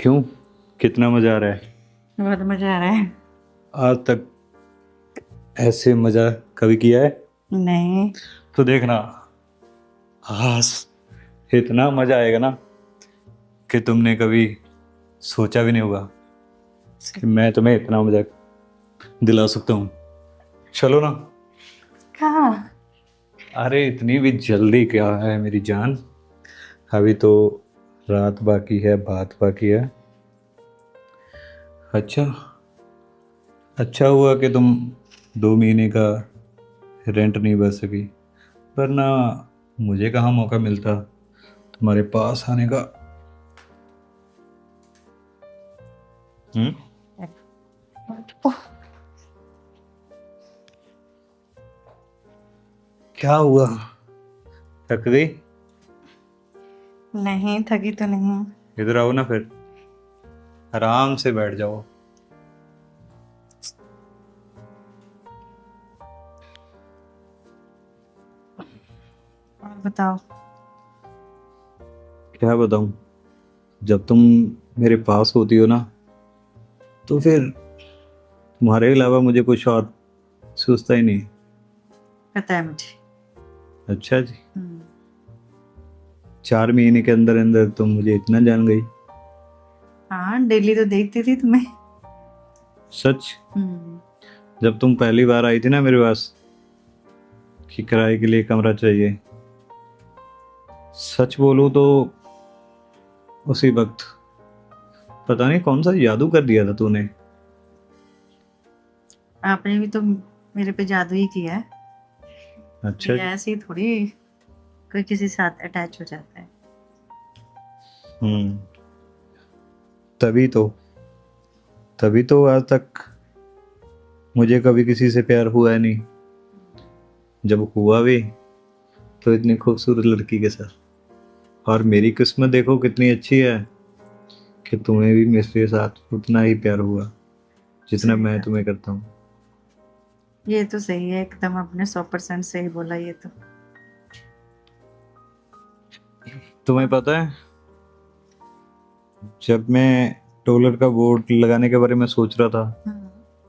क्यों? कितना मजा आ रहा है? बहुत मजा आ रहा है। आज तक ऐसे मजा कभी किया है? नहीं। तो देखना, आज इतना मजा आएगा ना कि तुमने कभी सोचा भी नहीं होगा कि मैं तुम्हें इतना मजा दिला सकता हूँ। चलो ना। कहाँ? अरे इतनी भी जल्दी क्या है मेरी जान, अभी तो रात बाकी है, बात बाकी है। अच्छा, अच्छा हुआ कि तुम 2 महीने का रेंट नहीं भर सकी, वरना मुझे कहाँ मौका मिलता तुम्हारे पास आने का। हम्म। ओह, क्या हुआ? थक गई? नहीं थकी तो नहीं। इधर आओ ना, फिर आराम से बैठ जाओ। और बताओ। क्या बताऊं? जब तुम मेरे पास होती हो ना, तो फिर तुम्हारे अलावा मुझे कुछ और सोचता ही नहीं। पता है मुझे। अच्छा जी। हम्म। 4 महीने के अंदर अंदर तुम मुझे इतना जान गई? हाँ, डेली तो देखती थी तुम्हें। सच? हम्म। जब तुम पहली बार आई थी ना मेरे पास कि किराए के लिए कमरा चाहिए, सच बोलूं तो उसी वक्त पता नहीं कौन सा जादू कर दिया था तूने। आपने भी तो मेरे पे जादू ही किया है। अच्छा ये जी। ऐसे ही थोड़ी कोई किसी साथ अटैच हो जाता है। हम्म। तभी तो तभी तो आज तक मुझे कभी किसी से प्यार हुआ नहीं। जब हुआ भी तो इतनी खूबसूरत लड़की के साथ। और मेरी किस्मत देखो कितनी अच्छी है कि तुम्हें भी मेरे साथ उतना ही प्यार हुआ जितना सही मैं बात। तुम्हें करता हूँ। ये तो सही है, एकदम आपने 100% सही बोला ये तो। तुम्हें पता है, जब मैं टॉयलेट का बोर्ड लगाने के बारे में सोच रहा था, हम्म।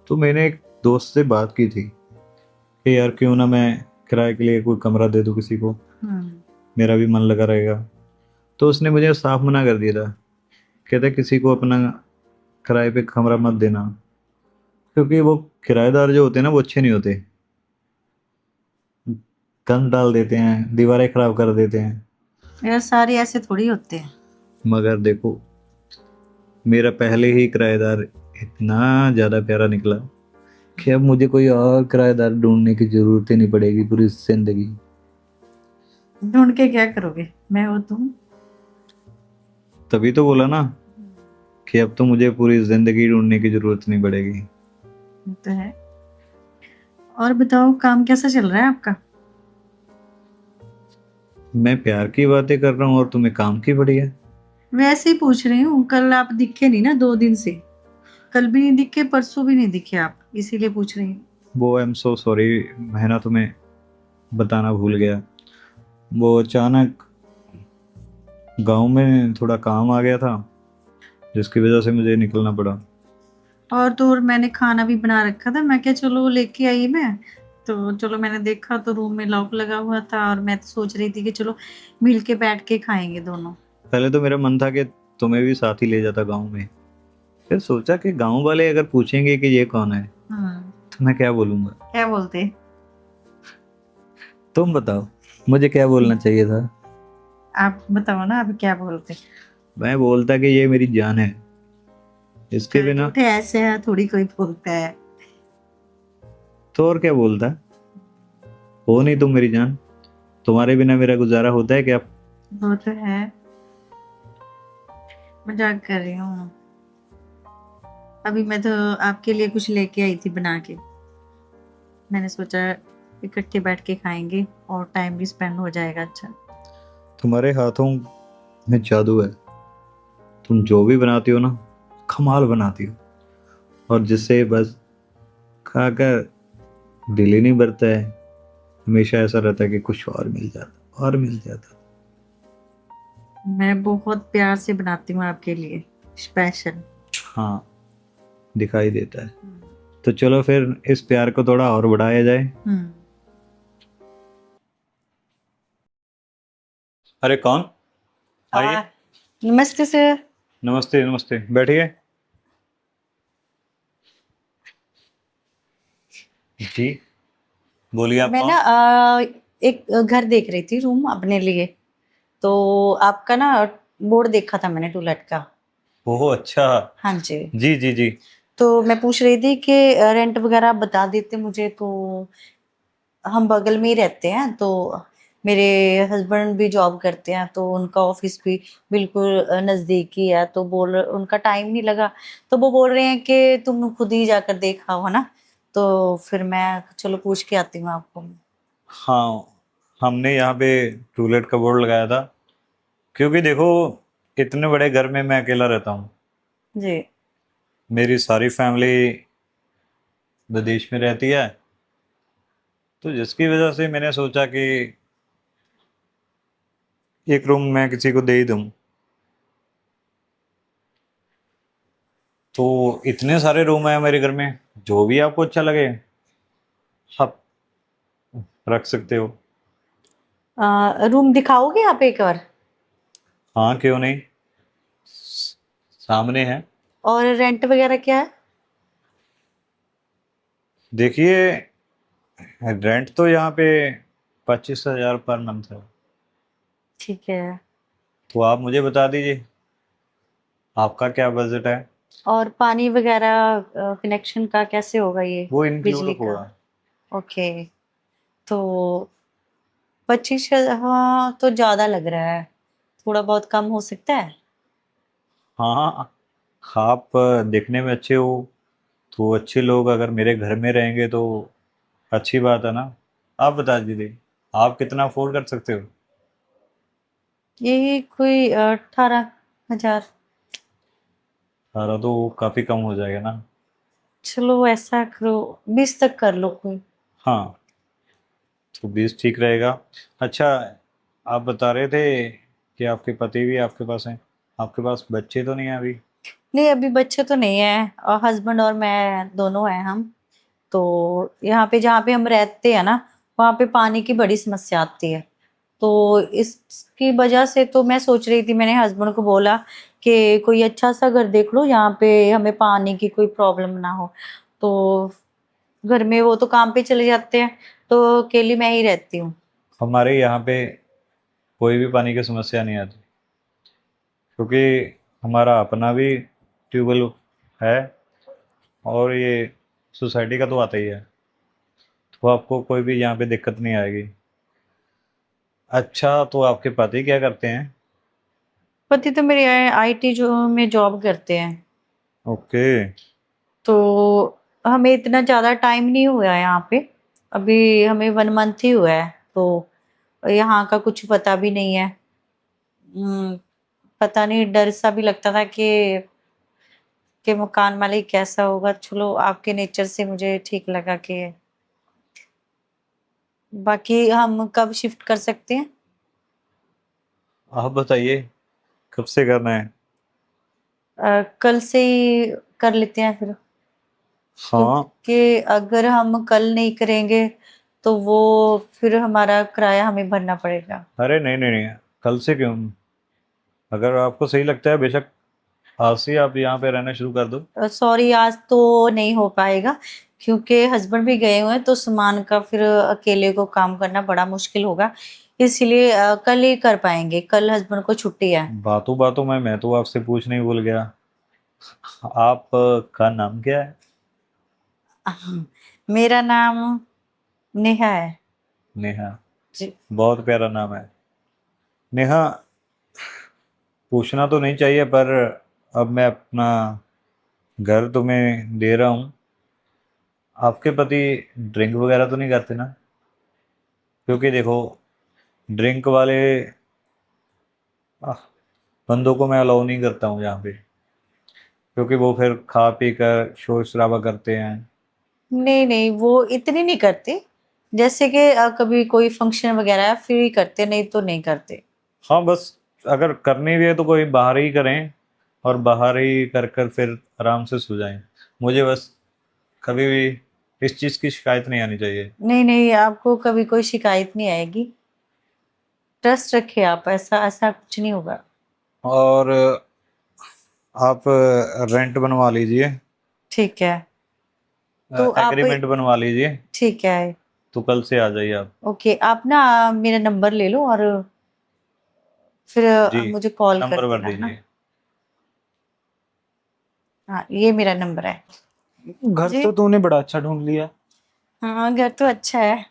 तो मैंने एक दोस्त से बात की थी कि यार क्यों ना मैं किराए के लिए कोई कमरा दे दूँ किसी को, हम्म। मेरा भी मन लगा रहेगा। तो उसने मुझे साफ मना कर दिया था, कहता किसी को अपना किराए पे कमरा मत देना, क्योंकि वो किराएदार जो होते हैं ना वो अच्छे नहीं होते। गंद डाल देते हैं, दीवारें खराब कर देते हैं। यार सारे ऐसे थोड़ी होते हैं। मगर देखो, मेरा पहले ही किराएदार इतना ज़्यादा प्यारा निकला कि अब मुझे कोई और किराएदार ढूंढने की जरूरत ही नहीं पड़ेगी पूरी जिंदगी। ढूंढ के क्या करोगे, मैं हो तुम। तभी तो बोला ना कि अब तो मुझे पूरी जिंदगी ढूंढने की जरूरत नहीं पड़ेगी। ये तो है। और बताओ, काम कैसा चल रहा है आपका? मैं प्यार की बातें कर रहा हूँ और तुम्हें काम की पड़ी है। वैसे ही पूछ रही हूँ, कल आप दिखे नहीं ना 2 दिन से। कल भी नहीं दिखे, परसों भी नहीं दिखे आप, इसीलिए पूछ रही हूँ। वो आई एम सो सॉरी, मैं ना तुम्हें बताना भूल गया। वो अचानक गांव में थोड़ा काम आ गया था, जिसकी वजह से मुझे निकलना पड़ा। और मैंने खाना भी बना रखा था, मैं क्या चलो लेके आई मैं। तो चलो मैंने देखा तो रूम में लॉक लगा हुआ था, और मैं तो सोच रही थी कि चलो मिल के बैठ के खाएंगे दोनों। पहले तो मेरा मन था कि तुम्हें भी साथ ही ले जाता गांव में, फिर सोचा कि गांव वाले अगर पूछेंगे कि ये कौन है हम्म। तो मैं क्या बोलूंगा। क्या बोलते? तुम बताओ, मुझे क्या बोलना चाहिए था? आप बताओ ना, आप क्या बोलते? मैं बोलता कि ये मेरी जान है, इसके बिना। झूठे ऐसे है थोड़ी कोई बोलता है। तो और क्या बोलता? हो नहीं तुम मेरी जान, तुम्हारे बिना मेरा गुजारा होता है क्या? वो तो है। मजाक कर रही हूँ। अभी मैं तो आपके लिए कुछ लेके आई थी बना के। मैंने सोचा इकट्ठे बैठ के खाएंगे और टाइम भी स्पेंड हो जाएगा अच्छा। तुम्हारे हाथों में जादू है, तुम जो भी बनाती हो ना कमाल बनाती हो, और जिससे बस खाकर दिल ही नहीं भरता है। हमेशा ऐसा रहता है कि कुछ और मिल जाता, और मिल जाता। मैं बहुत प्यार से बनाती हूँ आपके लिए। स्पेशल। हाँ, दिखाई देता है। तो चलो फिर इस प्यार को थोड़ा और बढ़ाया जाए। हम्म। अरे कौन? आइए। नमस्ते सर। नमस्ते नमस्ते, बैठिए। जी, बोलिए आप मैं कौन? ना एक घर देख रही थी, रूम अपने लिए। तो आपका ना बोर्ड देखा था मैंने, टूलेट का। ओह अच्छा। हाँ जी। जी जी जी। तो मैं पूछ रही थी कि रेंट वगैरह आप बता देते मुझे, तो हम बगल में ही रहते हैं। तो मेरे हस्बैंड भी जॉब करते हैं, तो उनका ऑफिस भी बिल्कुल नज़दीक ही है। तो उनका टाइम नहीं लगा, तो वो बोल रहे हैं कि तुम खुद ही जाकर देखा हो ना। तो फिर मैं चलो पूछ के आती हूँ आपको। हाँ, हमने यहाँ पे टूलेट का बोर्ड लगाया था क्योंकि देखो, इतने बड़े घर में मैं अकेला रहता हूँ। जी। मेरी सारी फैमिली विदेश में रहती है, तो जिसकी वजह से मैंने सोचा कि एक रूम मैं किसी को दे ही दूँ। तो इतने सारे रूम हैं मेरे घर में, जो भी आपको अच्छा लगे आप रख सकते हो। रूम दिखाओगे आप एक बार? हाँ, क्यों नहीं, सामने है। और रेंट वगैरह क्या है? देखिए, रेंट तो यहाँ पे 25,000 पर मंथ है। ठीक है। तो आप मुझे बता दीजिए आपका क्या बजट है। और पानी वगैरह कनेक्शन का कैसे होगा ये? वो इंक्लूड बिजली का? होगा। ओके। तो 25, हाँ तो ज़्यादा लग रहा है। थोड़ा बहुत कम हो सकता है? हाँ, आप देखने में अच्छे हो, तो अच्छे लोग अगर मेरे घर में रहेंगे तो अच्छी बात है ना। आप बता दीजिए आप कितना अफोर्ड कर सकते हो। यही कोई 18,000। सारा तो काफ़ी कम हो जाएगा ना। चलो ऐसा करो, 20 तक कर लो कोई। हाँ, तो 20 ठीक रहेगा। अच्छा, आप बता रहे थे कि आपके पति भी आपके पास हैं, आपके पास बच्चे तो नहीं हैं अभी? नहीं, अभी बच्चे तो नहीं है, और हस्बैंड और मैं दोनों हैं हम। तो यहाँ पे जहाँ पे हम रहते हैं ना, वहाँ पे पानी की बड़ी समस्या आती है। तो इसकी वजह से तो मैं सोच रही थी, मैंने हस्बैंड को बोला कि कोई अच्छा सा घर देख लो यहाँ पे हमें पानी की कोई प्रॉब्लम ना हो। तो घर में वो तो काम पे चले जाते हैं, तो अकेली मैं ही रहती हूँ। हमारे यहाँ पे कोई भी पानी की समस्या नहीं आती, क्योंकि हमारा अपना भी ट्यूबवेल है और ये सोसाइटी का तो आता ही है, तो आपको कोई भी यहाँ पे दिक्कत नहीं आएगी। अच्छा, तो आपके पति क्या करते हैं? पति तो मेरे आईटी जो में जॉब करते हैं। ओके। तो हमें इतना ज़्यादा टाइम नहीं हुआ है यहाँ पे, अभी हमें 1 मंथ ही हुआ है। तो यहाँ का कुछ पता भी नहीं है। पता नहीं, डर सा भी लगता था कि मकान मालिक कैसा होगा। चलो आपके नेचर से मुझे ठीक लगा कि बाकी हम कब शिफ्ट कर सकते हैं? आप बताइए कब से करना है? कल से ही कर लेते हैं फिर। हाँ। क्योंकि अगर हम कल नहीं करेंगे तो वो फिर हमारा किराया हमें भरना पड़ेगा। अरे नहीं नहीं नहीं, कल से क्यों? अगर आपको सही लगता है बेशक आज से ही आप यहाँ पे रहना शुरू कर दो। सॉरी, आज तो नहीं हो पाएगा, क्योंकि हस्बैंड भी गए हुए हैं, तो सामान का फिर अकेले को काम करना बड़ा मुश्किल होगा। इसलिए कल ही कर पाएंगे, कल हस्बैंड को छुट्टी है। बातों बातों में मैं तो आपसे पूछने ही भूल गया, आप का नाम क्या है? मेरा नाम नेहा है। नेहा, जी। बहुत प्यारा नाम है। नेहा, पूछना तो नहीं चाहिए पर अब मैं अपना घर तुम्हें दे रहा हूँ। आपके पति ड्रिंक वगैरह तो नहीं करते ना? क्योंकि देखो, ड्रिंक वाले आह, बंदों को मैं अलाउ नहीं करता हूँ यहाँ पे, क्योंकि वो फिर खा पी कर शोर शराबा करते हैं। नहीं नहीं, वो इतनी नहीं करते। जैसे कि कभी कोई फंक्शन वगैरह है फिर ही करते, नहीं तो नहीं करते। हाँ बस, अगर करनी भी है तो कोई बाहर ही करें, और बाहर ही कर कर फिर आराम से सो जाएं। मुझे बस कभी भी इस चीज़ की शिकायत नहीं आनी चाहिए। नहीं नहीं, आपको कभी कोई शिकायत नहीं आएगी, ट्रस्ट रखिए आप, ऐसा ऐसा कुछ नहीं होगा। और आप रेंट बनवा लीजिए, ठीक है, तो आप, एग्रीमेंट बनवा लीजिए, ठीक है, तो कल से आ जाइए आप। ओके, आप ना मेरा नंबर ले लो और फिर जी, मुझे कॉल कर नंबर भर देना, है ना। दीजिए। हाँ, ये मेरा नंबर है घर जी। तो तूने बड़ा अच्छा ढूंढ लिया। हाँ, घर तो अच्छा है,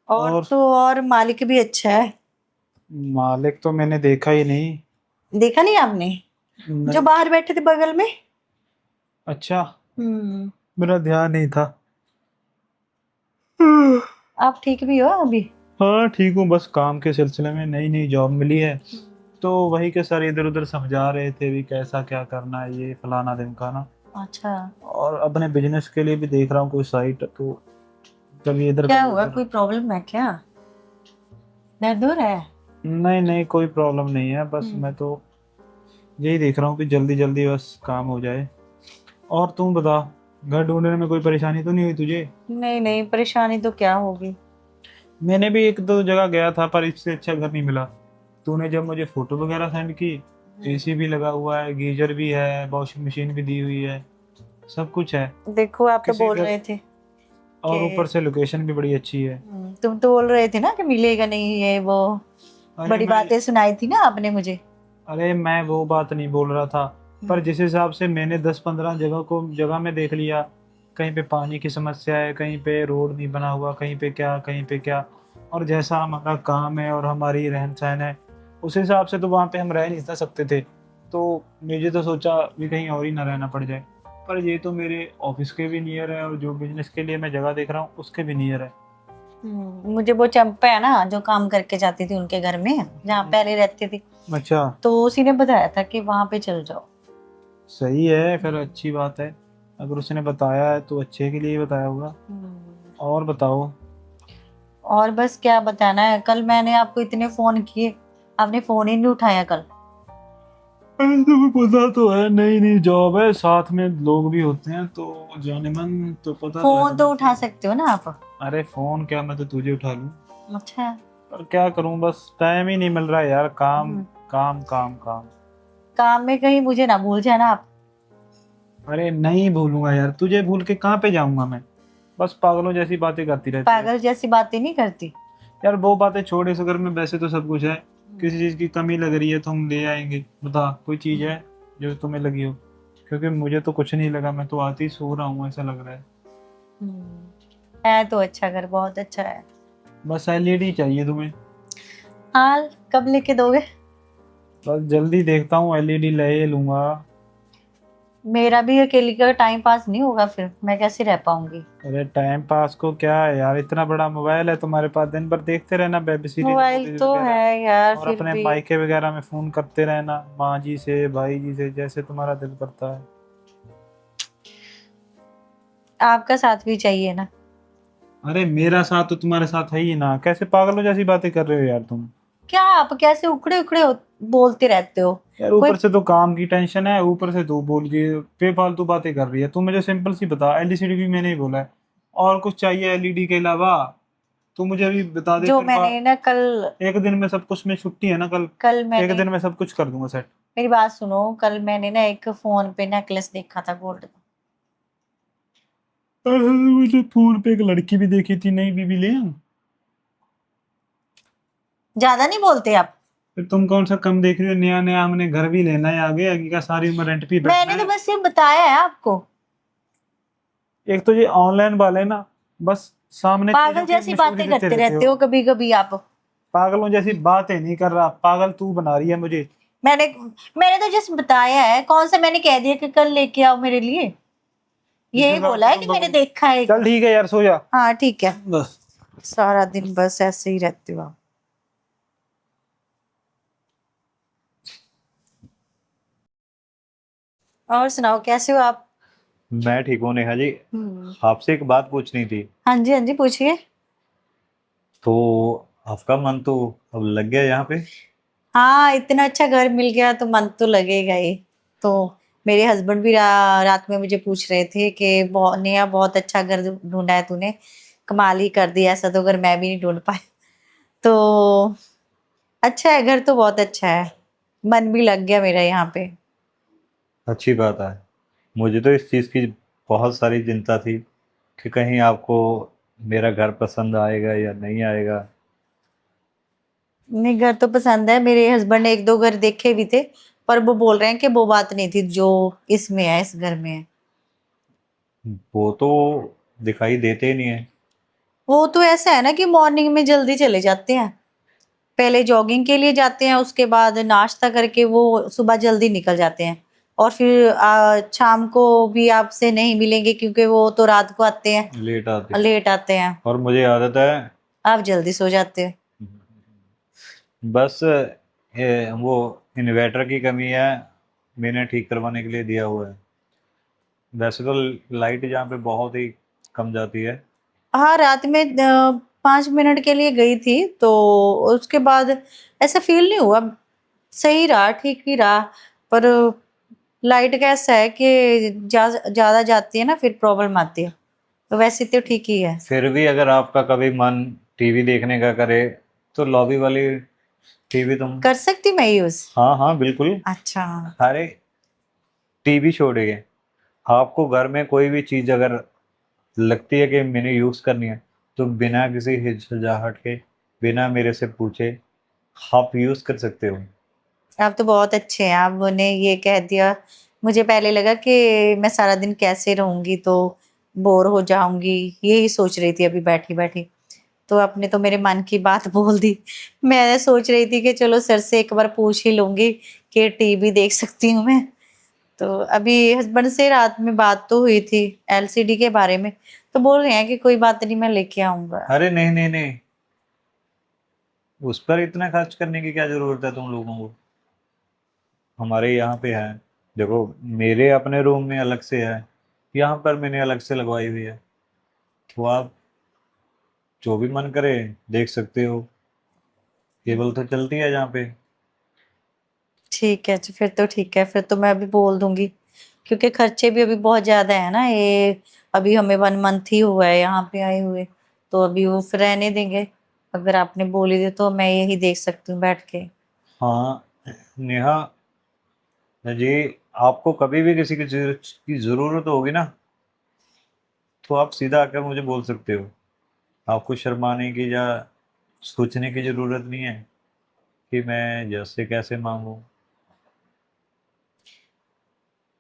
और और तो और मालिक भी अच्छा है। मालिक तो मैंने देखा ही नहीं। देखा नहीं आपने, जो नहीं। बाहर बैठे थे बगल में? अच्छा, हम्म। मेरा ध्यान नहीं था। आप ठीक भी हो अभी? हाँ ठीक हूँ, बस काम के सिलसिले में नई नई जॉब मिली है, तो वही के सर इधर उधर समझा रहे थे भी कैसा क्या करना है, ये फलाना ढिमकाना। अच्छा, और अपने बिजनेस के लिए भी देख रहा हूँ कोई साइट, तो कभी इधर क्या कभी हुआ, उधर। कोई प्रॉब्लम है क्या? दर्द हो रहा है? नहीं नहीं, कोई प्रॉब्लम नहीं है, बस मैं तो यही देख रहा हूँ कि जल्दी जल्दी बस काम हो जाए। और तुम बता, घर ढूंढने में कोई परेशानी तो नहीं हुई तुझे? नहीं नहीं, परेशानी तो क्या होगी। मैंने भी एक दो जगह गया था, पर इससे अच्छा घर नहीं मिला। तूने जब मुझे फोटो वगैरह सेंड की, एसी भी लगा हुआ है, गीजर भी है, वॉशिंग मशीन भी दी हुई है, सब कुछ है। देखो, आप तो किसी बोल घर, रहे थे और कि ऊपर से लोकेशन भी बड़ी अच्छी है। तुम तो बोल रहे थे ना कि मिलेगा नहीं, ये वो अरे बड़ी मैं बातें सुनाई थी ना आपने मुझे। अरे मैं वो बात नहीं बोल रहा था, पर जिस हिसाब से मैंने 10-15 जगह में देख लिया, कहीं पे पानी की समस्या है, कहीं पे रोड नहीं बना हुआ, कहीं पे क्या कहीं पे क्या, और जैसा हमारा काम है और हमारी रहन सहन है, उस हिसाब से तो वहाँ पे हम रह नहीं ना सकते थे। तो मुझे तो सोचा भी कहीं और ही ना रहना पड़ जाए, पर ये तो मेरे ऑफिस के भी नियर है, और जो बिजनेस के लिए मैं जगह देख रहा हूँ उसके भी नियर है। मुझे वो चंपा है ना, जो काम करके जाती थी उनके घर में, जहाँ पहले रहती थी, अच्छा, तो उसी ने बताया था कि वहां पे चल जाओ। सही है, फिर अच्छी बात है। अगर उसने बताया है तो अच्छे के लिए ही बताया होगा। और बताओ। और बस क्या बताना है, कल मैंने आपको इतने फोन किए, आपने फोन ही नहीं उठाया कल। अरे तुम्हें पता तो है, नई नई जॉब है, साथ में लोग भी होते हैं, तो जाने मन तो पता तो है फोन तो तुम्हें। उठा सकते हो ना आप। अरे फोन क्या, मैं तो तुझे उठा लूं, अच्छा। पर क्या करूं, बस टाइम ही नहीं मिल रहा है यार, काम हम्म। काम काम काम। काम में कहीं मुझे ना भूल जाना आप। अरे नहीं भूलूंगा यार, तुझे भूल के कहाँ पे जाऊंगा मैं, बस पागलों जैसी बातें करती रहती है। पागल जैसी बातें नहीं करती। यार वो बातें छोड़, इस घर में वैसे तो सब कुछ है, किसी चीज की कमी लग रही है तो हम ले आएंगे, बता कोई चीज है जो तुम्हें लगी हो, क्योंकि मुझे तो कुछ नहीं लगा, मैं तो आते ही सो रहा हूँ ऐसा लग रहा है। है तो अच्छा घर, बहुत अच्छा है। बस एलईडी चाहिए तुम्हें? हाँ, कब लेके दोगे? बस जल्दी देखता हूँ, एलईडी ले लूंगा। मेरा भी अकेली का टाइम पास नहीं होगा, फिर मैं कैसे रह पाऊंगी। अरे टाइम पास को क्या है यार, इतना बड़ा मोबाइल है तुम्हारे पास, दिन भर देखते रहना वेब सीरीज मोबाइल मूवीज तो वगैरह, है यार, और फिर अपने भी मायके वगैरह में फोन करते रहना, माँ जी से भाई जी से, जैसे तुम्हारा दिल करता है। आपका साथ भी चाहिए ना। अरे मेरा साथ तो तुम्हारे साथ है ही ना, कैसे पागलों जैसी बातें कर रहे हो यार तुम। क्या आप कैसे उखड़े उखड़े बोलते रहते हो? यार कोई, ऊपर से तो काम की टेंशन है, ऊपर से तू बोल के बेफालतू बातें कर रही है। तू मुझे सिंपल सी बता, एलसीडी भी मैंने ही बोला है, और कुछ चाहिए एलईडी के अलावा? तू मुझे अभी बता दे, जो फिर मैंने ना कल, एक दिन में सब कुछ, में छुट्टी है ना कल, कल एक मैंने, दिन में सब कुछ कर दूंगा सेट। मेरी बात सुनो, कल मैंने ना एक फोन पे नेकलेस देखा था गोल्ड का। मुझे फोन पे एक लड़की भी देखी थी, नई बीबी ले आऊं? ज्यादा नहीं बोलते आप। फिर तुम कौन सा कम देख रही हो, नया नया हमने घर भी लेना है, आगे आगे का सारी उम्र रेंट पे ही बैठना मैंने तो है। बस ये बताया है आपको। एक तो ये ऑनलाइन वाले ना, बस सामने पागल चीजों की जैसी मशहूरी बातें देते करते रहते रहते हो। हो कभी कभी आप। पागलों जैसी बातें नहीं कर रहा, पागल तू बना रही है मुझे। मैंने मैंने तो जस्ट बताया है, कौन सा मैंने कह दिया कि कल लेके आओ मेरे लिए। जिस यही हिसाब बोला से है तुम कि मैंने बकवास- देखा है। चल ठीक है यार, सो जा हाँ ठीक है, बस। सारा दिन बस ऐसे ही रहते हो आप। और सुनाओ, कैसे हो आप? मैं ठीक हूँ नेहा जी। आपसे एक बात पूछनी थी। हाँ जी, हाँ जी, पूछिए। तो आपका मन तो अब लग गया यहाँ पे? हाँ, इतना अच्छा घर मिल गया तो मन तो लगेगा ही। तो मेरे हस्बैंड भी रात में मुझे पूछ रहे थे कि नेहा बहुत अच्छा घर ढूंढा है तूने, कमाल ही कर दिया, ऐसा तो घर मैं भी नहीं ढूंढ पाई। तो अच्छा है, घर तो बहुत अच्छा है, मन भी लग गया मेरा यहाँ पे। अच्छी बात है। मुझे तो इस चीज़ की बहुत सारी चिंता थी कि कहीं आपको मेरा घर पसंद आएगा या नहीं आएगा। नहीं, घर तो पसंद है, मेरे हस्बैंड ने एक दो घर देखे भी थे, पर वो बोल रहे हैं कि वो बात नहीं थी जो इसमें है, इस घर में है। वो तो दिखाई देते ही नहीं है। वो तो ऐसा है ना कि मॉर्निंग में जल्दी चले जाते हैं, पहले जॉगिंग के लिए जाते हैं, उसके बाद नाश्ता करके वो सुबह जल्दी निकल जाते हैं, और फिर शाम को भी आपसे नहीं मिलेंगे क्योंकि वो तो रात को आते हैं, लेट आते। लेट आते हैं। और मुझे आदत है। आप जल्दी सो जाते हैं। बस वो इन्वर्टर की कमी है, मैंने ठीक करवाने के लिए दिया हुआ है। वैसे तो लाइट यहाँ पे बहुत ही कम जाती है। हाँ, रात में 5 मिनट के लिए गई थी, तो उसके बाद ऐसा फील नहीं हुआ, सही रहा, ठीक ही रहा। पर लाइट का ऐसा है कि ज्यादा जाती है ना, फिर प्रॉब्लम आती है, तो वैसे तो ठीक ही है। फिर भी अगर आपका कभी मन टीवी देखने का करे तो लॉबी वाली टीवी तुम। कर सकती मैं यूज? हाँ हाँ बिल्कुल। अच्छा। अरे टीवी छोड़िए, आपको घर में कोई भी चीज़ अगर लगती है कि मैंने यूज़ करनी है तो बिना किसी हिचकिचाहट के, बिना मेरे से पूछे आप यूज़ कर सकते हो। आप तो बहुत अच्छे हैं, आपने ये कह दिया। मुझे पहले लगा कि मैं सारा दिन कैसे रहूंगी, तो बोर हो जाऊंगी, यही सोच रही थी अभी बैठी बैठी। तो आपने तो मेरे मन की बात बोल दी। मैं सोच रही थी कि चलो सर से एक बार पूछ ही लूंगी कि टीवी देख सकती हूँ मैं। तो अभी हस्बैंड से रात में बात तो हुई थी एलसीडी के बारे में, तो बोल रहे हैं कि कोई बात नहीं, मैं लेके आऊंगा। अरे नहीं नहीं नहीं, उस पर इतना खर्च करने की क्या ज़रूरत है तुम लोगों को। हमारे यहाँ पे है, देखो मेरे अपने रूम में अलग से है, यहाँ पर मैंने अलग से लगवाई हुई है, तो आप जो भी मन करे देख सकते हो। केबल तो चलती है जहाँ पे। ठीक है, तो फिर तो ठीक है, फिर तो मैं अभी बोल दूंगी, क्योंकि खर्चे भी अभी बहुत ज्यादा है ना ये। अभी हमें 1 मंथ ही हुआ है यहाँ पे आए हुए, तो अभी वो फिर रहने देंगे। अगर आपने बोल ही दी तो मैं यही देख सकती हूँ बैठ के। हाँ नेहा जी, आपको कभी भी किसी की ज़रूरत होगी ना तो आप सीधा आकर मुझे बोल सकते हो। आपको शर्माने की या सोचने की ज़रूरत नहीं है कि मैं जैसे कैसे मांगूं।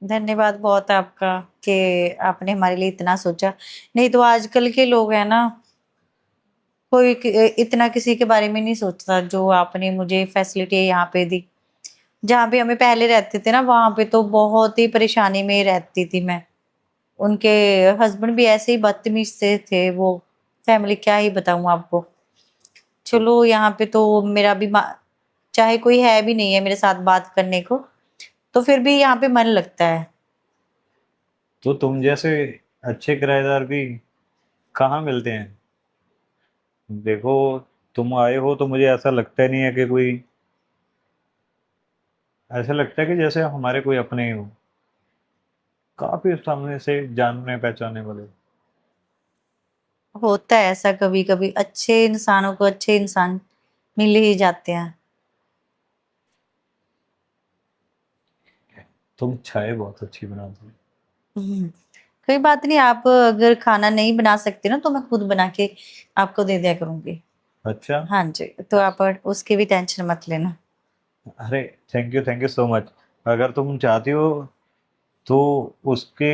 धन्यवाद बहुत आपका कि आपने हमारे लिए इतना सोचा। नहीं तो आजकल के लोग हैं ना, कोई इतना किसी के बारे में नहीं सोचता, जो आपने मुझे फैसिलिटी यहाँ पे दी। जहाँ पे हमें पहले रहते थे ना, वहां पे तो बहुत ही परेशानी में रहती थी मैं। उनके हस्बैंड भी ऐसे ही बदतमीज से थे वो, फैमिली क्या ही बताऊं आपको। चलो यहाँ पे तो मेरा भी चाहे कोई है भी नहीं है मेरे साथ बात करने को, तो फिर भी यहाँ पे मन लगता है। तो तुम जैसे अच्छे किराएदार भी कहाँ मिलते हैं। देखो तुम आए हो तो मुझे ऐसा लगता ही नहीं है कि कोई, ऐसा लगता है कि जैसे हमारे कोई अपने ही हो, काफी सामने से जानने पहचाने वाले। होता है ऐसा, कभी कभी अच्छे इंसानों को अच्छे इंसान मिल ही जाते हैं। तुम चाय बहुत अच्छी बनाती हो। हम्म, कोई बात नहीं, आप अगर खाना नहीं बना सकते ना तो मैं खुद बना के आपको दे दिया करूंगी। अच्छा। हाँ जी, तो आप उसकी भी टेंशन मत लेना। अरे थैंक यू सो मच। अगर तुम चाहती हो तो उसके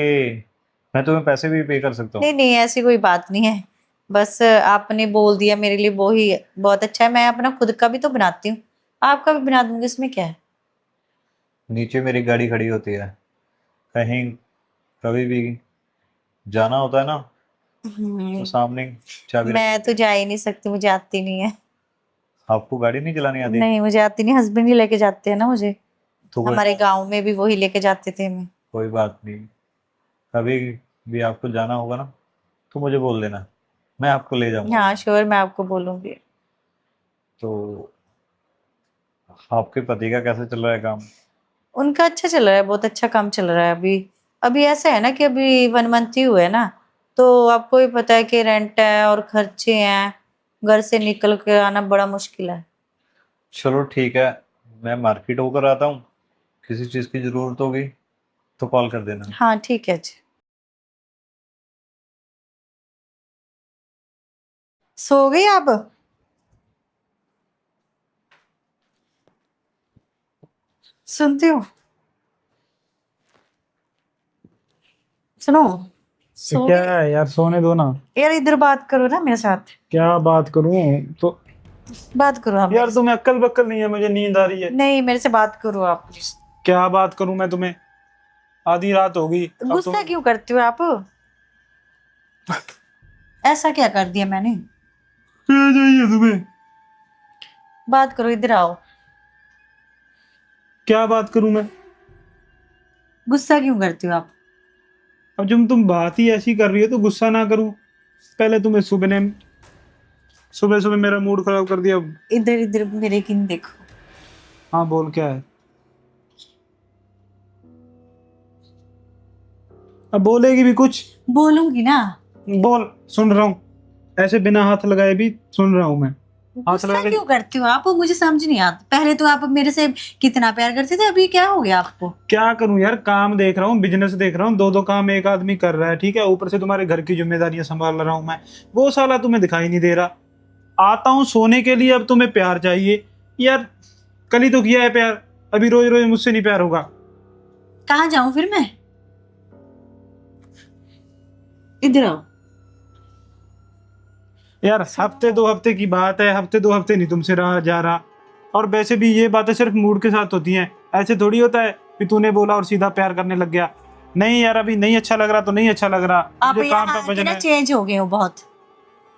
मैं तुम्हें पैसे भी पे कर सकता हूँ। नहीं नहीं, ऐसी कोई बात नहीं है, बस आपने बोल दिया मेरे लिए वो ही बहुत अच्छा है। मैं अपना खुद का भी तो बनाती हूँ, आपका भी बना दूंगी, इसमें क्या है। नीचे मेरी गाड़ी खड़ी होती है, कहीं कभी भी जाना होता है ना तो हम्म, सामने चाबी रखी मैं होती तो है। जा ही नहीं सकती, मुझे आती नहीं है। आपको गाड़ी नहीं चलानी आती। नहीं, मुझे आती नहीं, हस्बैंड ही लेके जाते हैं ना मुझे। तो हमारे गांव में भी वही लेके जाते थे हमें। कोई बात नहीं, कभी भी आपको जाना होगा ना तो मुझे बोल देना, मैं आपको ले जाऊंगा। हाँ श्योर, मैं आपको बोलूंगी। तो आपके पति का कैसे चल रहा है काम। उनका अच्छा चल रहा है, बहुत अच्छा काम चल रहा है अभी। अभी ऐसा है ना कि अभी 1 मंथ ही हुआ है ना, तो आपको भी पता है कि रेंट है और खर्चे हैं, घर से निकल के आना बड़ा मुश्किल है। चलो ठीक है, मैं मार्केट होकर आता हूँ, किसी चीज़ की ज़रूरत होगी तो कॉल कर देना। हाँ ठीक है जी। सो गई आप? सुनते हो? सुनो, सो क्या गई? है यार, सोने दो ना। यार इधर बात करो ना मेरे साथ, क्या बात करूं तो? बात करो आप यार मेरे तुम्हें अक्ल बक्कल नहीं है, मुझे नींद आ रही है। से। नहीं, मेरे से बात करो आप प्लीज। क्या बात करूं मैं तुम्हें? आधी रात हो गई अब गुस्सा तुम। क्यों करते हो आप? ऐसा क्या कर दिया मैंने? क्या चाहिए तुम्हें? बात करो, इधर आओ। क्या बात करूं मैं? गुस्सा क्यों करते हो आप? अब जब तुम बात ही ऐसी कर रही हो तो गुस्सा ना करूं? पहले तुम्हें सुबह सुबह मेरा मूड खराब कर दिया। इधर इधर मेरे किन देखो। हाँ बोल, क्या है? अब बोलेगी भी कुछ? बोलूंगी ना। बोल, सुन रहा हूँ। ऐसे बिना हाथ लगाए भी सुन रहा हूँ मैं। हाथ गुस्सा लगा के क्यों करते हो आप? मुझे समझ नहीं आता। पहले तो आप मेरे से कितना प्यार करते थे, अभी क्या हो गया आपको? क्या करूं यार, काम देख रहा हूँ, बिजनेस देख रहा हूँ, दो दो काम एक आदमी कर रहा है, ठीक है, ऊपर से तुम्हारे घर की जिम्मेदारियां संभाल रहा हूँ मैं। वो साला तुम्हें दिखाई नहीं दे रहा। आता हूँ सोने के लिए, अब तुम्हें प्यार चाहिए यार। कल ही तो किया है प्यार, अभी रोज रोज मुझसे नहीं प्यार होगा। कहाँ जाऊं फिर मैं? इधर आओ। यार हफ्ते दो हफ्ते की बात है, हफ्ते दो हफ्ते नहीं तुमसे रहा जा रहा। और वैसे भी ये बातें सिर्फ मूड के साथ होती हैं, ऐसे थोड़ी होता है कि तूने बोला और सीधा प्यार करने लग गया। नहीं यार, अभी नहीं अच्छा लग रहा तो नहीं अच्छा लग रहा, आप मुझे काम यहाँ पे आके बजना ना है। चेंज हो गए हो बहुत।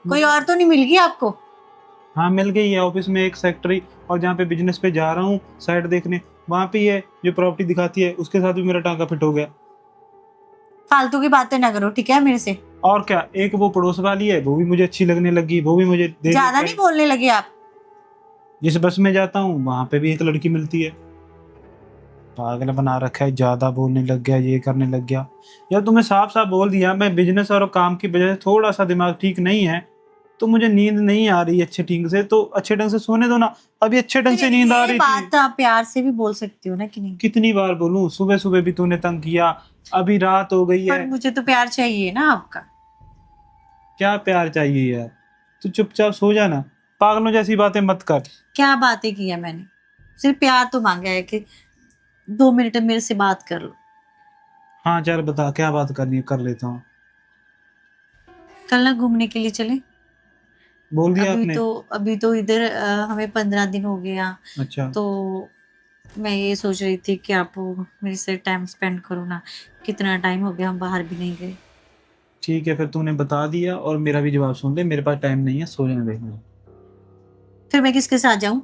कोई और तो नहीं मिल गई आपको? हाँ मिल गई है, ऑफिस में एक सेक्रेटरी, और जहाँ पे बिजनेस पे जा रहा हूँ साइड देखने, वहाँ पे ही है जो प्रॉपर्टी दिखाती है, उसके साथ भी मेरा टांका फिट हो गया। फालतू की बातें ना करो, ठीक है मेरे से। और क्या, एक वो पड़ोस वाली है, वो भी मुझे अच्छी लगने लगी, वो भी मुझे ज्यादा नहीं बोलने लगे आप। जिस बस में जाता हूँ वहां पे भी एक लड़की मिलती है। पागल बना रखा है, ज्यादा बोलने लग गया, ये करने लग गया। यार तुम्हें साफ साफ बोल दिया, मैं बिजनेस और काम की वजह से थोड़ा सा दिमाग ठीक नहीं है, तो मुझे नींद नहीं आ रही अच्छे ठीक से, तो अच्छे ढंग से सोने दो ना। अभी अच्छे ढंग से नींद आ ये रही बात थी। आप प्यार से भी बोल सकती हो ना कि नहीं? कितनी बार बोलूं, सुबह सुबह भी तूने तंग किया, अभी रात हो गई पर है। मुझे तो प्यार चाहिए ना आपका। क्या प्यार चाहिए यार? तू चुपचाप सो जाना, पागलों जैसी बातें मत कर। क्या बातें की है मैंने? सिर्फ प्यार तो मांगा है कि 2 मिनट मेरे से बात कर लो। हाँ चल बता, क्या बात करनी है, कर लेता हूँ। कल ना घूमने के लिए चले? बोल दिया अभी आपने? तो अभी तो इधर हमें 15 दिन हो गया। अच्छा तो मैं ये सोच रही थी कि आप मेरे से टाइम स्पेंड करो ना। कितना टाइम हो गया हम बाहर भी नहीं गए। ठीक है, फिर तूने बता दिया और मेरा भी जवाब सुन ले, मेरे पास टाइम नहीं है, सो जाने दे मुझे। फिर मैं किसके साथ जाऊं?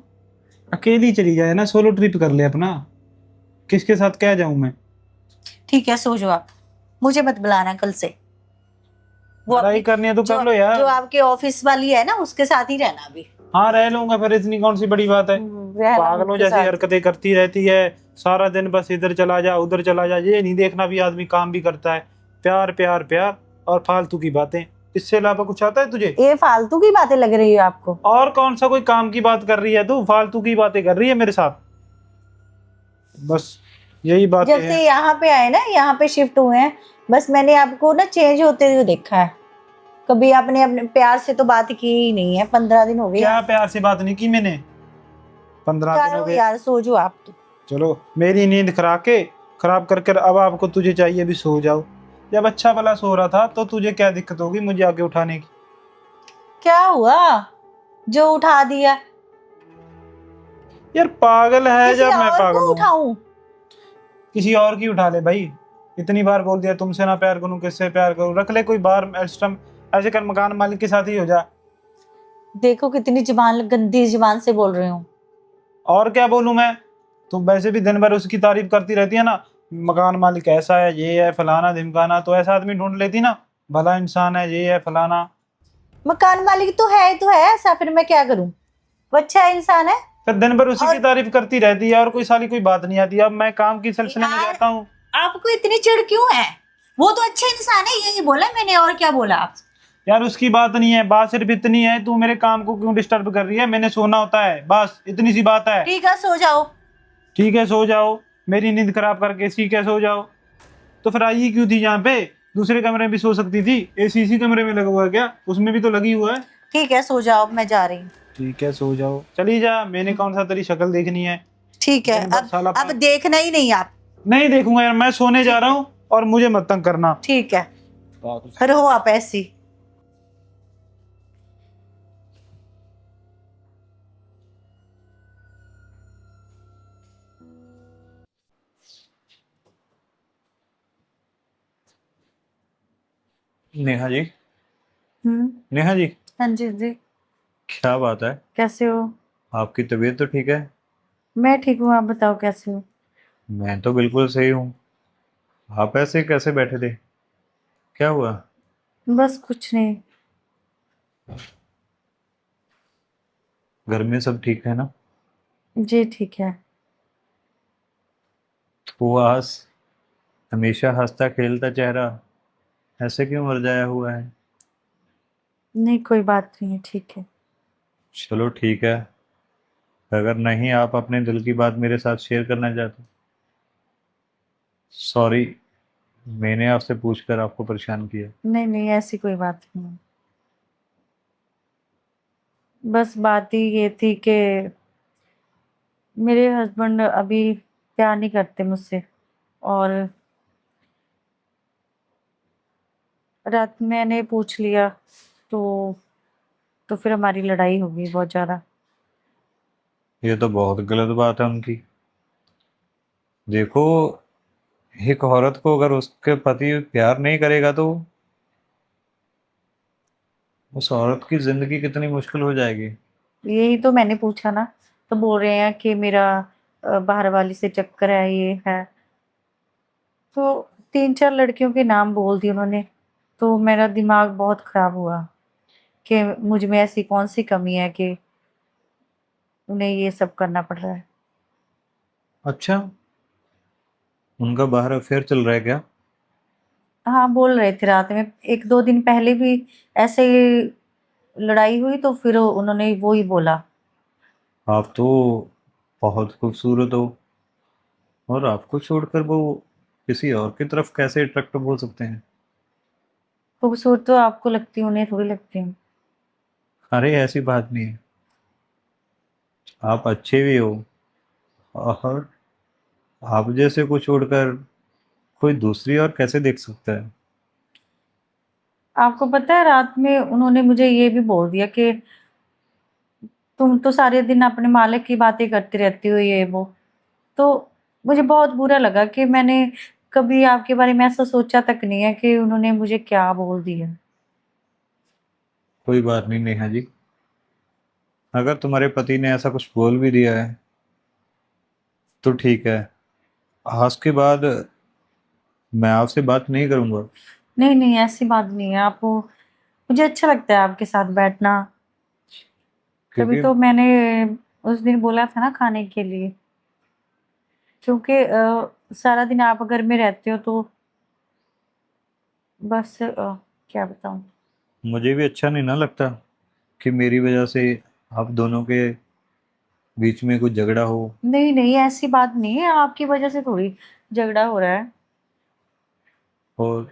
अकेली चली जाए ना, सोलो ट्रिप कर ले अपना। किसके साथ क्या जाऊं मैं? ठीक है, सो जाओ आप। मुझे मत बुलाना कल से। वो लड़ाई अपनी करनी है तो जो कर लो यार। जो आपके ऑफिस वाली है ना, उसके साथ ही रहना अभी। हाँ रह लूंगा, फिर इतनी कौन सी बड़ी बात है। रहना पागलों उनके जैसी साथ। हरकतें करती रहती है सारा दिन, बस इधर चला जा उधर चला जा, ये नहीं देखना भी आदमी काम भी करता है। प्यार प्यार प्यार और फालतू की बातें, इससे अलावा कुछ आता है तुझे? ये फालतू की बातें लग रही है आपको? और कौन सा कोई काम की बात कर रही है तू? फालतू की बातें कर रही है मेरे साथ, बस यही बातें जब हैं। से यहाँ पे आए ना, यहाँ पे शिफ्ट हुए हैं, बस मैंने आपको ना चेंज होते हुए देखा है। कभी आपने अपने प्यार से तो बात की ही नहीं है। 15 दिन हो गए। क्या प्यार से बात नहीं की मैंने? 15 दिन हो करो गए। यार, सो जाओ आप तो। चलो, मेरी नींद खराब करके अब आपको तुझे चाहिए भी सो जाओ। जब अच्छा भला सो रहा था तो तुझे क्या दिक्कत होगी मुझे आके उठाने की? क्या हुआ जो उठा दिया? यार पागल है किसी जब मैं और पागल को हूँ। उठाऊं? किसी और की उठा ले भाई। इतनी बार बोल दिया तुमसे ना प्यार करूं, किससे प्यार करूं, रख ले कोई बार एक्स्ट्रा। ऐसे कर, मकान मालिक के साथ ही हो जा। देखो कितनी जबान, गंदी जबान से बोल रही हूँ। और क्या बोलूं मैं? तुम वैसे भी दिन भर उसकी तारीफ करती रहती है ना, मकान मालिक ऐसा है, ये है, फलाना ढिमकाना, तो ऐसा आदमी ढूंढ लेती ना, भला इंसान है, ये है फलाना। मकान मालिक तो है ऐसा, फिर मैं क्या करूं? वो अच्छा इंसान है। फिर दिन भर उसी की और- तारीफ करती रहती है और कोई साली कोई बात नहीं आती। अब मैं काम की सिलसिले में यार, जाता हूँ। आपको इतनी चिढ़ क्यों है? वो तो अच्छे इंसान है, यही बोला मैंने, और क्या बोला आप? यार उसकी बात नहीं है, बात सिर्फ इतनी है, तू मेरे काम को क्यों डिस्टर्ब कर रही है? मैंने सोना होता है, बस इतनी सी बात है। ठीक है, सो जाओ। ठीक है सो जाओ, मेरी नींद खराब करके ठीक है सो जाओ। तो फिर आई क्यों थी यहाँ पे? दूसरे कमरे में भी सो सकती थी। एसी इसी कमरे में लगा हुआ है क्या? उसमें भी तो लगी हुआ है। ठीक है, सो जाओ, मैं जा रही हूँ। ठीक है सो जाओ, चली जा। मैंने कौन सा तेरी शक्ल देखनी है? ठीक है, दिन भर साला अब देखना ही नहीं आप। नहीं देखूंगा यार, मैं सोने जा रहा हूँ और मुझे मत तंग करना। ठीक है, रहो आप ऐसी। नेहा जी, हम्म। नेहा जी, हाँ जी जी। क्या बात है? कैसे हो? आपकी तबीयत तो ठीक है? मैं ठीक हूँ, आप बताओ कैसे हो? मैं तो बिल्कुल सही हूँ। आप ऐसे कैसे बैठे थे? क्या हुआ? बस कुछ नहीं। घर में सब ठीक है ना? जी ठीक है। तो आज हमेशा हंसता खेलता चेहरा ऐसे क्यों मुरझाया हुआ है? नहीं कोई बात नहीं है, ठीक है। चलो ठीक है, अगर नहीं आप अपने दिल की बात मेरे साथ शेयर करना चाहते, सॉरी, मैंने आपसे पूछकर आपको परेशान किया। नहीं नहीं, ऐसी कोई बात नहीं है। बस बात ही ये थी कि मेरे हस्बैंड अभी प्यार नहीं करते मुझसे, और रात में मैंने पूछ लिया तो फिर हमारी लड़ाई हो गई बहुत ज़्यादा। ये तो बहुत गलत बात है उनकी। देखो, एक औरत को अगर उसके पति प्यार नहीं करेगा तो उस औरत की जिंदगी कितनी मुश्किल हो जाएगी। यही तो मैंने पूछा ना, तो बोल रहे हैं कि मेरा बाहर वाली से चक्कर है, ये है। तो 3-4 लड़कियों के नाम बोल दिए उन्होंने, तो मेरा दिमाग बहुत खराब हुआ कि मुझ में ऐसी कौन सी कमी है कि उन्हें ये सब करना पड़ रहा है। अच्छा, उनका बाहर अफेयर चल रहा है क्या? हाँ बोल रहे थे रात में, 1-2 दिन पहले भी ऐसे ही लड़ाई हुई तो फिर उन्होंने वो ही बोला। आप तो बहुत खूबसूरत हो, और आपको छोड़कर वो किसी और की तरफ कैसे अट्रैक्टिव हो सकते हैं? खूबसूरत तो आपको लगती हूँ, उन्हें थोड़ी लगती हूँ। अरे ऐसी बात नहीं है, आप अच्छे भी हो, और आप जैसे को छोड़कर कोई दूसरी और कैसे देख सकता है? आपको पता है रात में उन्होंने मुझे ये भी बोल दिया कि तुम तो सारे दिन अपने मालिक की बातें करती रहती हो, ये वो। तो मुझे बहुत बुरा लगा कि मैंने कभी आपके बारे में ऐसा सोचा तक नहीं है कि उन्होंने मुझे क्या बोल दिया। कोई बात नहीं नेहा जी, अगर तुम्हारे पति ने ऐसा कुछ बोल भी दिया है तो ठीक है, आज के बाद मैं आपसे बात नहीं करूंगा। नहीं नहीं, ऐसी बात नहीं है। आप मुझे अच्छा लगता है आपके साथ बैठना, तभी क्योंकि तो मैंने उस दिन बोला था ना खाने के लिए। क्योंकि सारा दिन आप घर में रहते हो तो बस क्या बताऊं। मुझे भी अच्छा नहीं ना लगता कि मेरी वजह से आप दोनों के बीच में कुछ झगड़ा हो। नहीं नहीं, ऐसी बात नहीं है, आपकी वजह से थोड़ी झगड़ा हो रहा है। और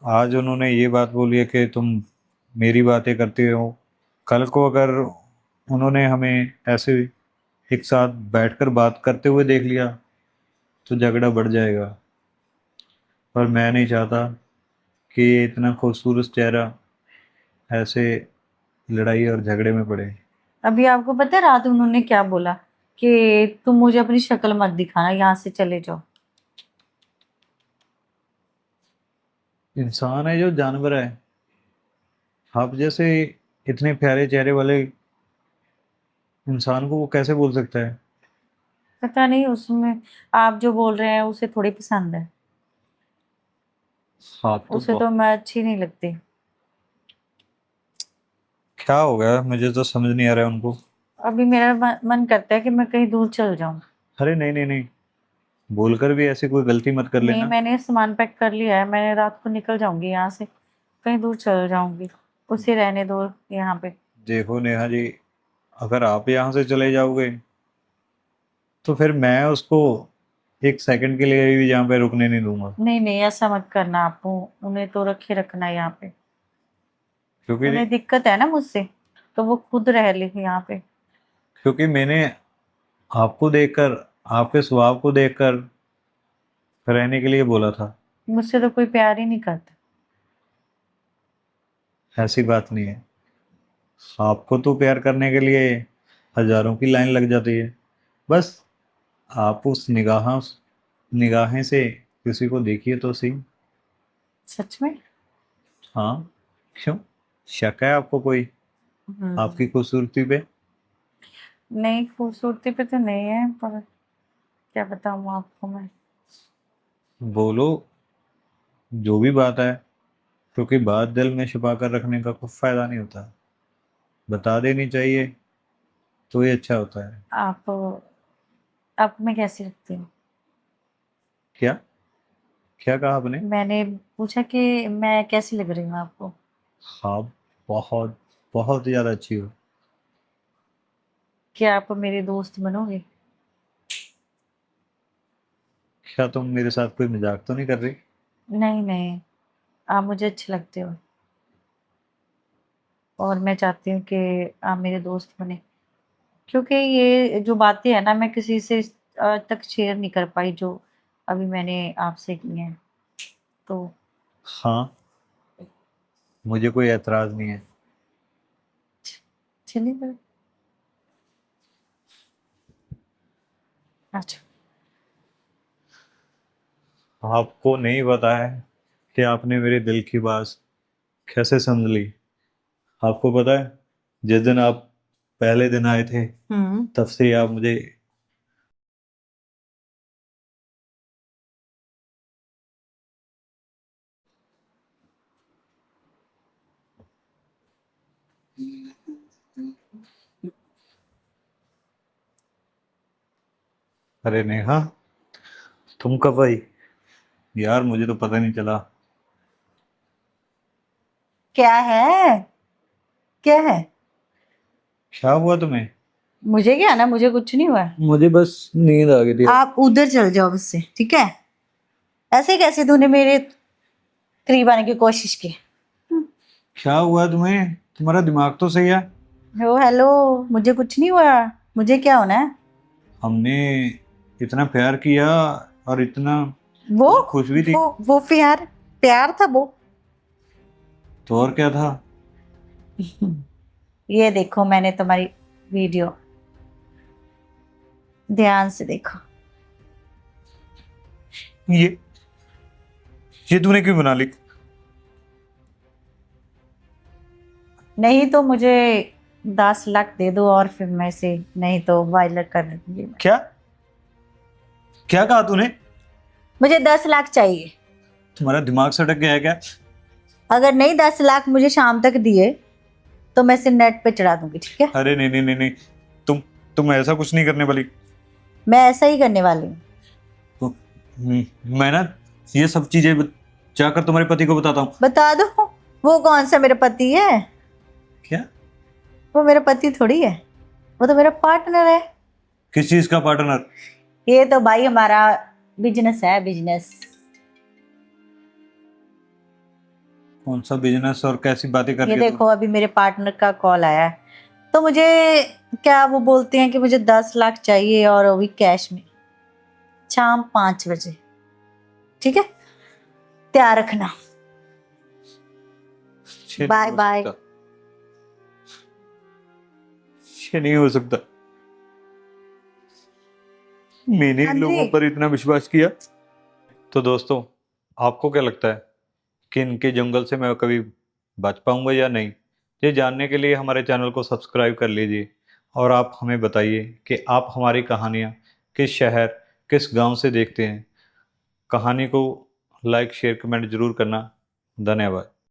आज उन्होंने ये बात बोली है कि तुम मेरी बातें करते हो, कल को अगर उन्होंने हमें ऐसे एक साथ बैठकर बात करते हुए देख लिया तो झगड़ा बढ़ जाएगा। पर मैं नहीं चाहता कि ये इतना खूबसूरत चेहरा ऐसे लड़ाई और झगड़े में पड़े। अभी आपको पता है रात उन्होंने क्या बोला कि तुम मुझे अपनी शक्ल मत दिखाना, यहाँ से चले जाओ। इंसान है जो जानवर है, आप जैसे इतने प्यारे चेहरे वाले इंसान को वो कैसे बोल सकता है? पता नहीं, उसमें आप जो बोल रहे हैं उसे थोड़ी पसंद है। आप तो उसे तो मैं अच्छी नहीं लगती। क्या हो गया, मुझे तो समझ नहीं आ रहा है उनको। अभी मेरा मन करता है कि मैं कहीं दूर चल जाऊं। अरे नहीं नहीं नहीं, बोलकर भी ऐसी कोई गलती मत कर नहीं, लेना। मैंने सामान पैक कर लिया है, मैंने रात को निकल जाऊंगी यहाँ से, कहीं दूर चल जाऊंगी, उसे रहने दो यहाँ पे। देखो नेहा जी, अगर आप यहाँ से चले जाओगे तो फिर मैं उसको एक सेकंड के लिए भी यहाँ पे रुकने नहीं दूंगा। नहीं नहीं, ऐसा मत करना आप, उन्हें तो रखे रखना है यहाँ पे। क्योंकि उन्हें दिक्कत है ना मुझसे, तो वो खुद रह ले यहाँ पे। क्योंकि मैंने आपको देखकर, आपके स्वभाव को देखकर रहने के लिए बोला था। मुझसे तो कोई प्यार ही नहीं करता। ऐसी बात नहीं है, आपको तो प्यार करने के लिए हजारों की लाइन लग जाती है। बस आप उस निगाहें से किसी को देखिए तो सही। सच में? हाँ, क्यों, शक है आपको कोई आपकी खूबसूरती पे? नहीं, खूबसूरती पे तो नहीं है, पर क्या बताऊँ आपको मैं। बोलो जो भी बात है, क्योंकि बात दिल में छुपा कर रखने का कोई फायदा नहीं होता, बता देनी चाहिए तो ये अच्छा होता है। आप आपको मैं कैसी लगती हूँ? क्या क्या कहा आपने? मैंने पूछा कि मैं कैसी लग रही हूँ आपको। हाँ, बहुत बहुत ज्यादा अच्छी हो। क्या आप मेरे दोस्त बनोगे? क्या तुम मेरे साथ कोई मजाक तो नहीं कर रही? नहीं नहीं, आप मुझे अच्छे लगते हो, और मैं चाहती हूँ कि आप मेरे दोस्त बने, क्योंकि ये जो बातें हैं ना, मैं किसी से आज तक शेयर नहीं कर पाई जो अभी मैंने आपसे की हैं। तो हाँ, मुझे कोई एतराज नहीं है। चलिए फिर। अच्छा, आपको नहीं पता है कि आपने मेरे दिल की बात कैसे समझ ली। आपको पता है, जिस दिन आप पहले दिन आए थे तब से ही आप मुझे अरे नेहा, तुम कब आई यार, मुझे तो पता नहीं चला। क्या है? क्या है? क्या हुआ तुम्हें? मुझे क्या ना, मुझे कुछ नहीं हुआ। मुझे बस नींद आ गई थी। आप उधर चल जाओ उससे, ठीक है? ऐसे कैसे तूने मेरे करीब आने की कोशिश की? क्या हुआ तुम्हें? तुम्हारा दिमाग तो सही है। ओ हेलो, मुझे कुछ नहीं हुआ, मुझे क्या होना है? हमने इतना प्यार किया और इतना वो खुश भी थी। वो प्यार प्यार था वो। तो और क्या था? ये देखो, मैंने तुम्हारी वीडियो ध्यान से देखो। ये तूने क्यों बना ली? नहीं तो मुझे 10 लाख दे दो, और फिर मैं इसे, नहीं तो वायरल कर दूंगी मैं। क्या क्या कहा तूने? मुझे 10 लाख चाहिए। तुम्हारा दिमाग सटक गया है क्या? अगर नहीं 10 लाख मुझे शाम तक दिए तो मैं इसे नेट पे चढ़ा दूंगी, ठीक है? अरे नहीं नहीं नहीं नहीं, तुम ऐसा कुछ नहीं करने वाली। मैं ऐसा ही करने वाली हूँ। तो, मैं ना ये सब चीजें जाकर तुम्हारे पति को बताता हूँ। बता दो, वो कौन सा मेरा पति है? क्या? वो मेरा पति थोड़ी है, वो तो मेरा पार्टनर है। किस चीज का पार्टनर? ये तो भाई हमारा बिजनेस है, बिजनेस। कौन सा बिजनेस और कैसी बातें कर ये रही हो देखो, अभी मेरे पार्टनर का कॉल आया है, तो मुझे, क्या वो बोलते हैं कि मुझे 10 लाख चाहिए, और वो भी कैश में, शाम 5 बजे, ठीक है? तैयार रखना। ये बाय नहीं हो बाय। सकता। ये नहीं हो सकता। मैंने इन हाँ लोगों जी। पर इतना विश्वास किया। तो दोस्तों, आपको क्या लगता है कि इनके जंगल से मैं कभी बच पाऊंगा या नहीं? ये जानने के लिए हमारे चैनल को सब्सक्राइब कर लीजिए और आप हमें बताइए कि आप हमारी कहानियाँ किस शहर, किस गांव से देखते हैं। कहानी को लाइक शेयर कमेंट जरूर करना। धन्यवाद।